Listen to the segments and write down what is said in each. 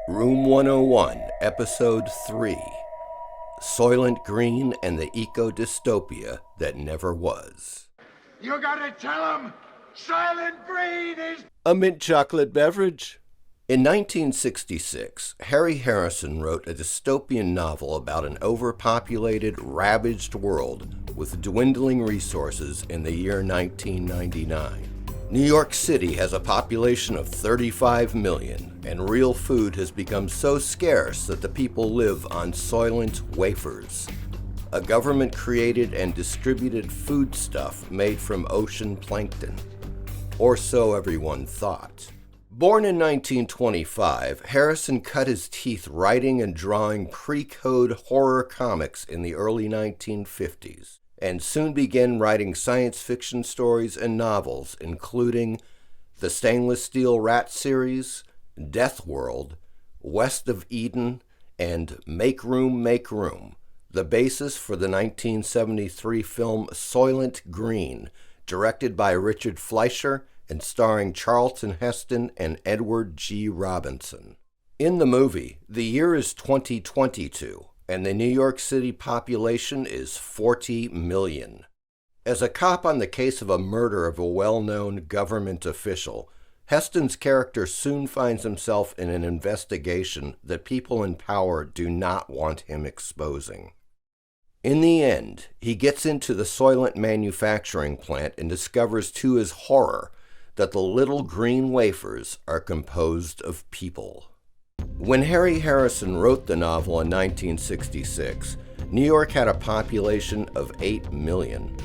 Room 101, Episode 3, Soylent Green and the Eco-Dystopia That Never Was. You gotta tell him Soylent Green is A mint chocolate beverage. In 1966, Harry Harrison wrote a dystopian novel about an overpopulated, ravaged world with dwindling resources in the year 1999. New York City has a population of 35 million, and real food has become so scarce that the people live on Soylent wafers, a government-created and distributed foodstuff made from ocean plankton. Or so everyone thought. Born in 1925, Harrison cut his teeth writing and drawing pre-code horror comics in the early 1950s. And soon began writing science fiction stories and novels, including the Stainless Steel Rat series, Death World, West of Eden, and Make Room, Make Room, the basis for the 1973 film Soylent Green, directed by Richard Fleischer and starring Charlton Heston and Edward G. Robinson. In the movie, the year is 2022. And the New York City population is 40 million. As a cop on the case of a murder of a well-known government official, Heston's character soon finds himself in an investigation that people in power do not want him exposing. In the end, he gets into the Soylent manufacturing plant and discovers to his horror that the little green wafers are composed of people. When Harry Harrison wrote the novel in 1966, New York had a population of 8 million.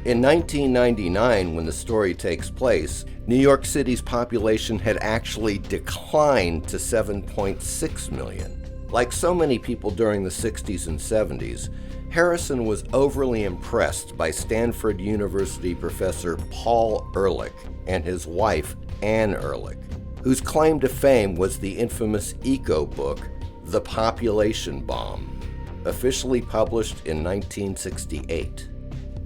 In 1999, when the story takes place, New York City's population had actually declined to 7.6 million. Like so many people during the 60s and 70s, Harrison was overly impressed by Stanford University professor Paul Erlich and his wife, Anne Erlich, whose claim to fame was the infamous Eco book, The Population Bomb, officially published in 1968.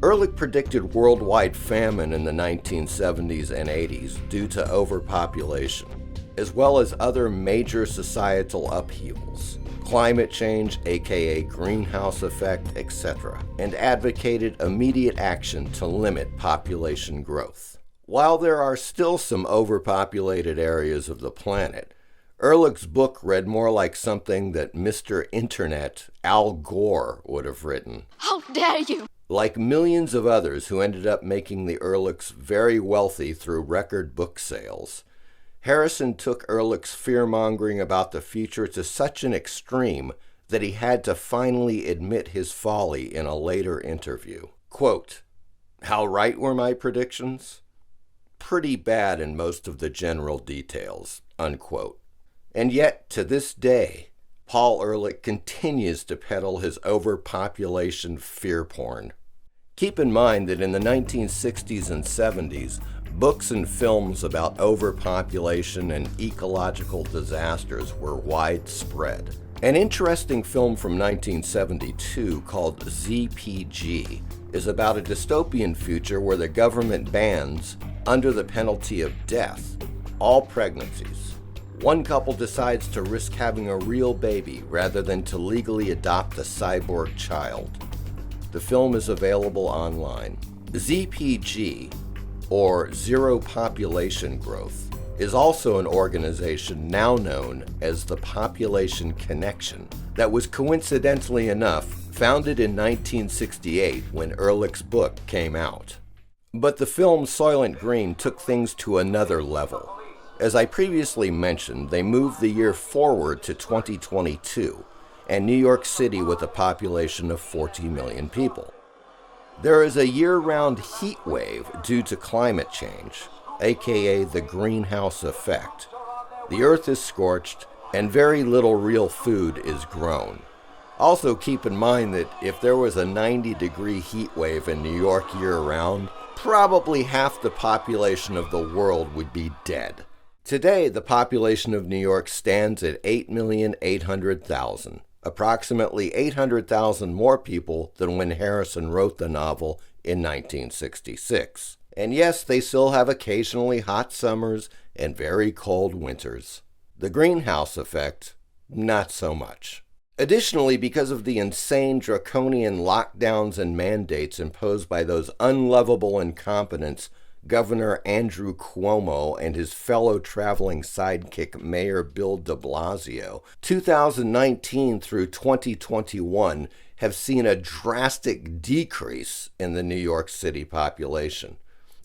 Erlich predicted worldwide famine in the 1970s and 80s due to overpopulation, as well as other major societal upheavals, climate change, aka greenhouse effect, etc., and advocated immediate action to limit population growth. While there are still some overpopulated areas of the planet, Erlich's book read more like something that Mr. Internet, Al Gore, would have written. How dare you! Like millions of others who ended up making the Erlichs very wealthy through record book sales, Harrison took Erlich's fear-mongering about the future to such an extreme that he had to finally admit his folly in a later interview. Quote, "How right were my predictions? Pretty bad in most of the general details," unquote. And yet, to this day, Paul Erlich continues to peddle his overpopulation fear porn. Keep in mind that in the 1960s and 70s, books and films about overpopulation and ecological disasters were widespread. An interesting film from 1972 called ZPG is about a dystopian future where the government bans, under the penalty of death, all pregnancies. One couple decides to risk having a real baby rather than to legally adopt a cyborg child. The film is available online. ZPG, or Zero Population Growth, is also an organization now known as the Population Connection that was coincidentally enough founded in 1968 when Erlich's book came out. But the film Soylent Green took things to another level. As I previously mentioned, they moved the year forward to 2022, and New York City with a population of 40 million people. There is a year-round heat wave due to climate change, aka the greenhouse effect. The earth is scorched, and very little real food is grown. Also keep in mind that if there was a 90-degree heat wave in New York year-round, probably half the population of the world would be dead. Today, the population of New York stands at 8,800,000, approximately 800,000 more people than when Harrison wrote the novel in 1966. And yes, they still have occasionally hot summers and very cold winters. The greenhouse effect, not so much. Additionally, because of the insane draconian lockdowns and mandates imposed by those unlovable incompetents, Governor Andrew Cuomo and his fellow traveling sidekick Mayor Bill de Blasio, 2019 through 2021 have seen a drastic decrease in the New York City population,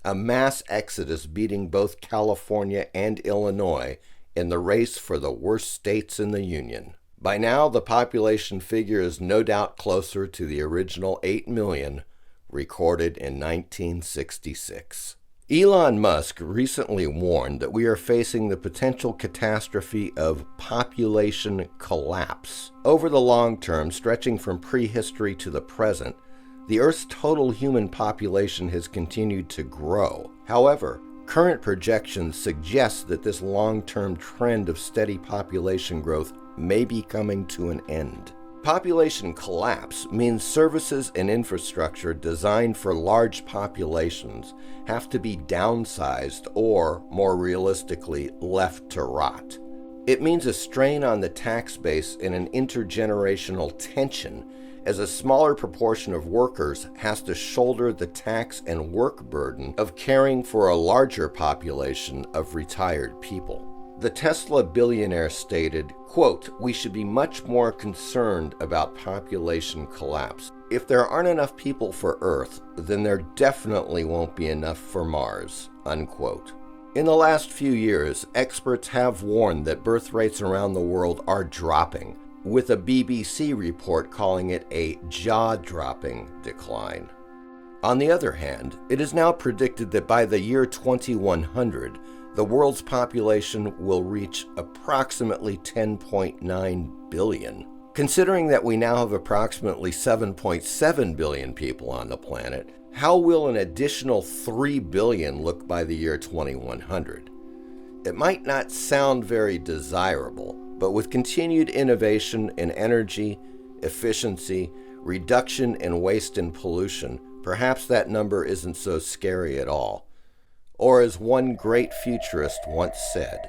a mass exodus beating both California and Illinois in the race for the worst states in the Union. By now, the population figure is no doubt closer to the original 8 million recorded in 1966. Elon Musk recently warned that we are facing the potential catastrophe of population collapse. Over the long term, stretching from prehistory to the present, the Earth's total human population has continued to grow. However, current projections suggest that this long-term trend of steady population growth may be coming to an end. Population collapse means services and infrastructure designed for large populations have to be downsized or, more realistically, left to rot. It means a strain on the tax base and an intergenerational tension as a smaller proportion of workers has to shoulder the tax and work burden of caring for a larger population of retired people. The Tesla billionaire stated, quote, "We should be much more concerned about population collapse. If there aren't enough people for Earth, then there definitely won't be enough for Mars," unquote. In the last few years, experts have warned that birth rates around the world are dropping, with a BBC report calling it a jaw-dropping decline. On the other hand, it is now predicted that by the year 2100, the world's population will reach approximately 10.9 billion. Considering that we now have approximately 7.7 billion people on the planet, how will an additional 3 billion look by the year 2100? It might not sound very desirable, but with continued innovation in energy, efficiency, reduction in waste and pollution, perhaps that number isn't so scary at all. Or as one great futurist once said,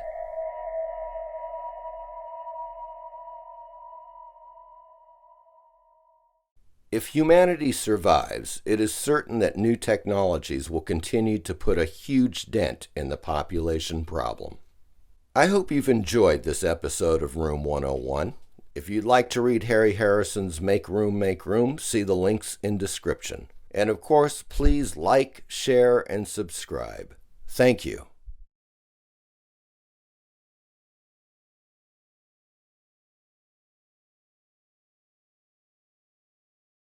"If humanity survives, it is certain that new technologies will continue to put a huge dent in the population problem." I hope you've enjoyed this episode of Room 101. If you'd like to read Harry Harrison's Make Room, see the links in description. And of course, please like, share, and subscribe. Thank you.